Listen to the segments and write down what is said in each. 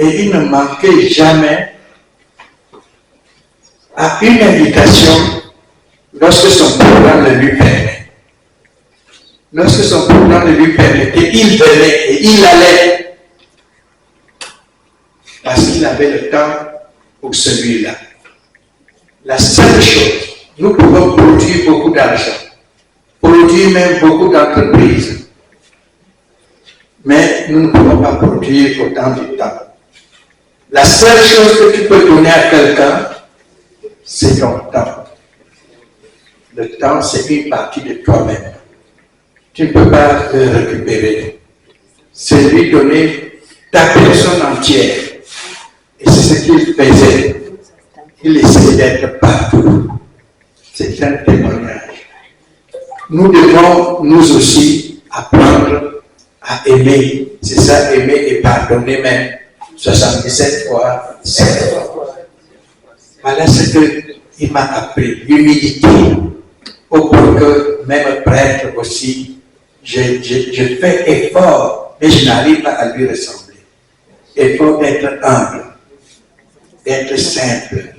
et il ne manquait jamais à une invitation lorsque son programme le lui permet. Lorsque son programme le lui permettait, il venait et il allait parce qu'il avait le temps pour celui-là. La seule chose, nous pouvons produire beaucoup d'argent, produire même beaucoup d'entreprises, mais nous ne pouvons pas produire autant de temps. La seule chose que tu peux donner à quelqu'un, c'est ton temps. Le temps, c'est une partie de toi-même. Tu ne peux pas le récupérer. C'est lui donner ta personne entière. Et c'est ce qu'il faisait. Il essayait d'être partout. C'est un témoignage. Nous devons, nous aussi, apprendre à aimer. C'est ça, aimer et pardonner même. 77 fois, 7 fois. Voilà ce qu'il m'a appris. L'humilité. Au point que, même prêtre aussi, je fais effort, mais je n'arrive pas à lui ressembler. Effort d'être humble, d'être simple.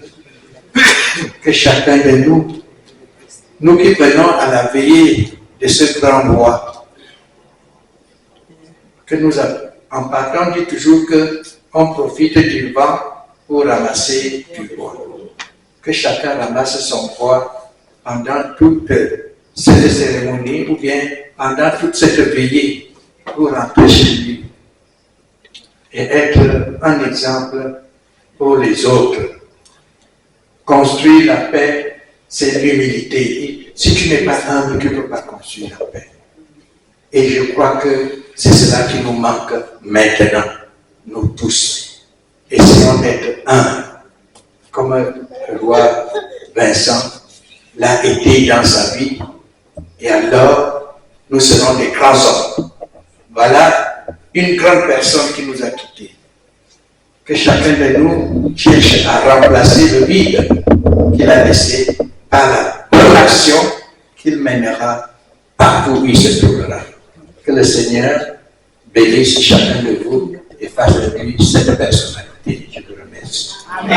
Que chacun de nous, nous qui venons à la veillée de ce grand roi, que nous, en partant, dit toujours qu'on profite du vent pour ramasser du bois. Que chacun ramasse son bois pendant toute cette cérémonie ou bien pendant toute cette veillée pour rentrer chez lui et être un exemple pour les autres. Construire la paix, c'est l'humilité. Si tu n'es pas humble, tu ne peux pas construire la paix. Et je crois que c'est cela qui nous manque maintenant, nous tous. Essayons d'être humbles, comme le roi Vincent l'a été dans sa vie. Et alors, nous serons des grands hommes. Voilà une grande personne qui nous a quittés. Que chacun de nous cherche à remplacer le vide qu'il a laissé par la bonne action qu'il mènera partout où il se trouvera. Que le Seigneur bénisse chacun de vous et fasse de lui cette personnalité. Je vous remercie. Amen.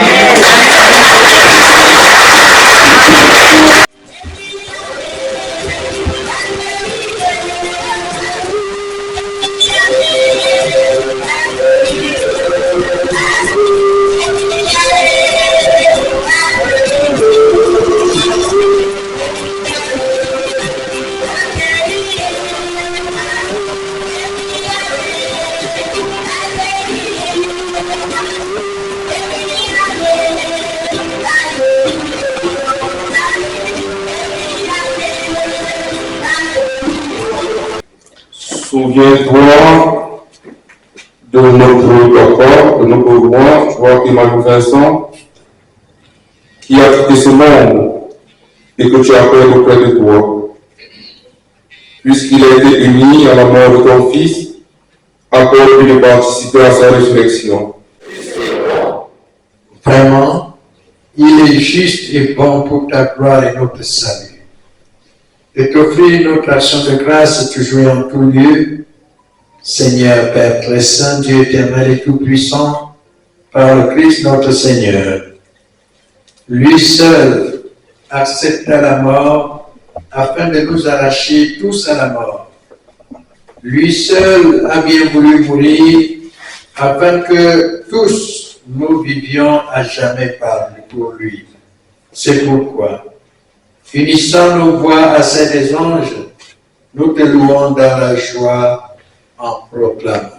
Souviens-toi de notre papa, de notre roi, Joachim Vincent, qui a quitté ce monde et que tu as perdu auprès de toi. Puisqu'il a été uni à la mort de ton fils, accorde-lui de participer à sa résurrection. Vraiment, il est juste et bon pour ta gloire et notre salut. Et t'offrir notre action de grâce toujours en tout lieu, Seigneur Père très saint, Dieu éternel et tout-puissant, par le Christ notre Seigneur. Lui seul accepta la mort afin de nous arracher tous à la mort. Lui seul a bien voulu mourir afin que tous nous vivions à jamais pour lui. C'est pourquoi, unissant nos voix à celles des anges, nous te louons dans la joie en proclamant.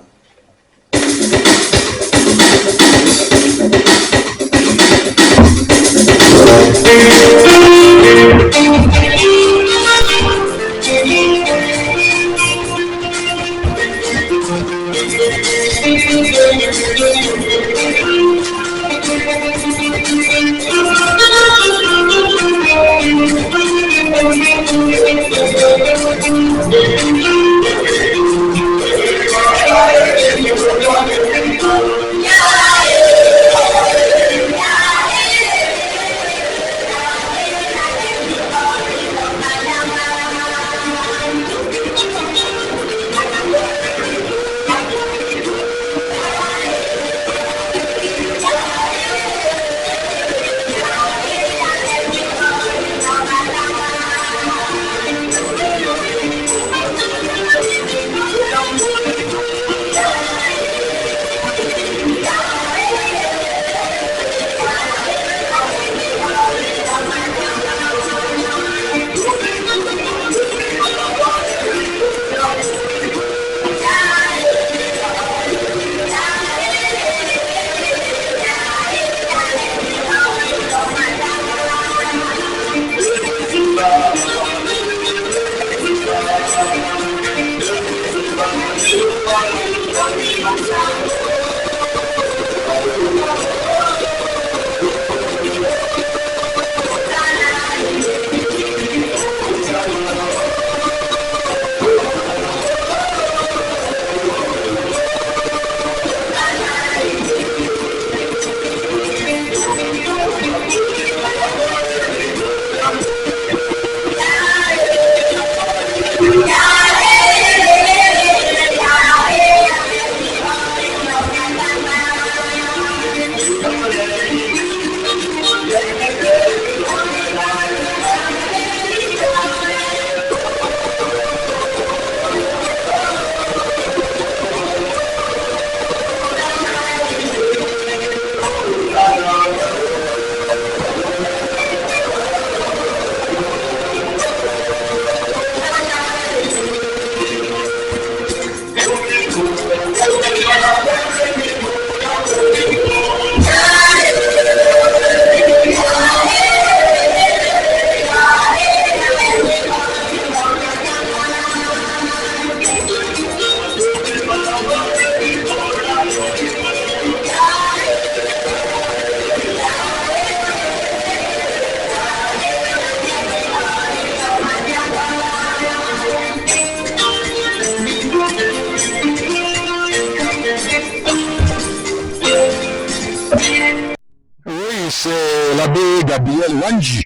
Oui, c'est l'abbé Gabriel Wanji,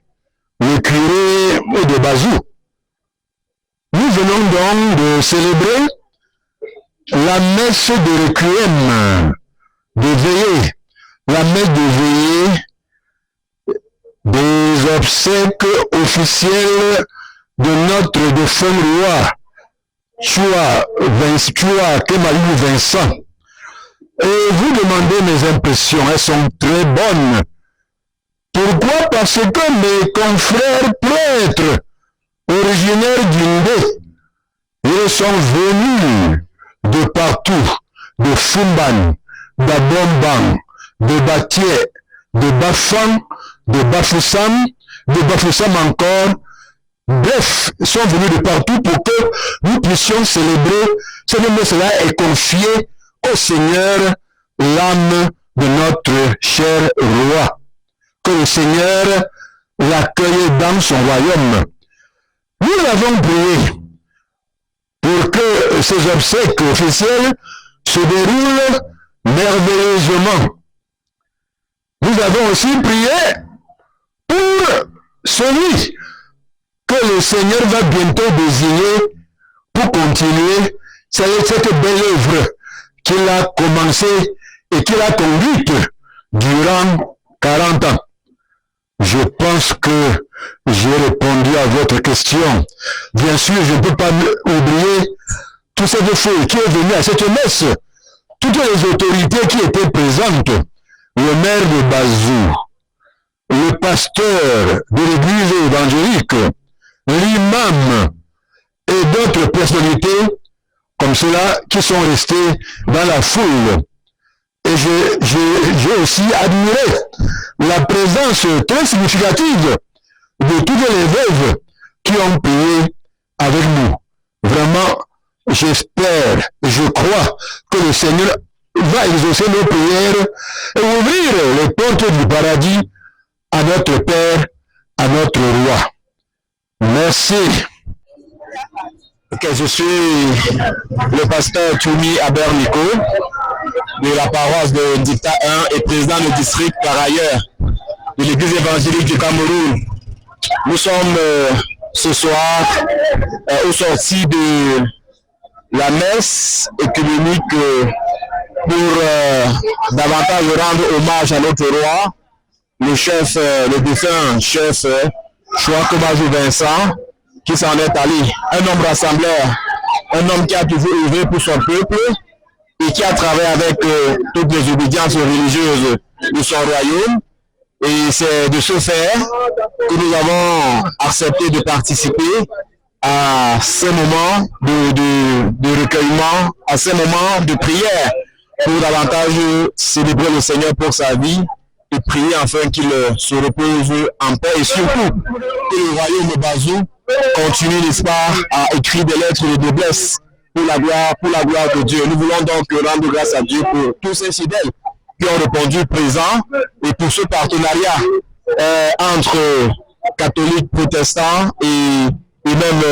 le curé de Bazou. Nous venons donc de célébrer la messe de requiem, de veillée, la messe de veillée des obsèques officielles de notre défunt roi, Chua Kemalou Vincent. Et vous demandez mes impressions, elles sont très bonnes. Pourquoi? Parce que mes confrères prêtres originaires d'Indé, ils sont venus de partout, de Fumban, d'Abomban, de Batié, de Bafang, de Bafoussam encore. Bref, ils sont venus de partout pour que nous puissions célébrer. Cette messe-là est confiée au Seigneur, l'âme de notre cher roi. Que le Seigneur l'accueille dans son royaume. Nous avons prié pour que ces obsèques officielles se déroulent merveilleusement. Nous avons aussi prié pour celui que le Seigneur va bientôt désigner pour continuer cette belle œuvre qu'il a commencée et qu'il a conduite durant 40 ans. Je pense que j'ai répondu à votre question. Bien sûr, je ne peux pas oublier tous ces feux qui est venu à cette messe, toutes les autorités qui étaient présentes, le maire de Bazou, le pasteur de l'église évangélique, l'imam et d'autres personnalités comme cela qui sont restés dans la foule. Et j'ai aussi admiré la présence très significative de toutes les veuves qui ont prié avec nous. Vraiment, j'espère, je crois que le Seigneur va exaucer nos prières et ouvrir les portes du paradis à notre Père, à notre Roi. Merci. Okay, je suis le pasteur Toumi Abernico de la paroisse de Dicta 1 et président du district par ailleurs de l'église évangélique du Cameroun. Nous sommes ce soir au sorti de la messe économique pour davantage rendre hommage à notre roi, le chef, le défunt chef Chua Kemalou Vincent, qui s'en est allé. Un homme rassembleur, un homme qui a toujours œuvré pour son peuple et qui a travaillé avec toutes les obédiences religieuses de son royaume. Et c'est de ce fait que nous avons accepté de participer à ces moments de recueillement, à ces moments de prière pour davantage célébrer le Seigneur pour sa vie et prier afin qu'il se repose en paix et surtout que le royaume de Bazou continue, n'est-ce pas, à écrire des lettres de noblesse pour la gloire de Dieu. Nous voulons donc rendre grâce à Dieu pour tous ces fidèles qui ont répondu présent et pour ce partenariat entre catholiques, protestants et même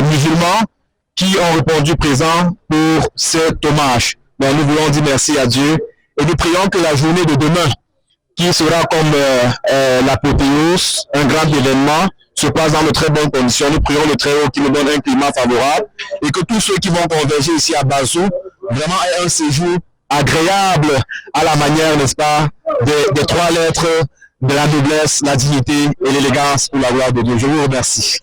musulmans qui ont répondu présent pour cet hommage. Donc nous voulons dire merci à Dieu et nous prions que la journée de demain, qui sera comme l'apothéose, un grand événement, se passe dans de très bonnes conditions. Nous prions le Très-Haut qui nous donne un climat favorable et que tous ceux qui vont converger ici à Bazou vraiment aient un séjour agréable à la manière, n'est-ce pas, des trois lettres de la noblesse, la dignité et l'élégance pour la gloire de Dieu. Je vous remercie.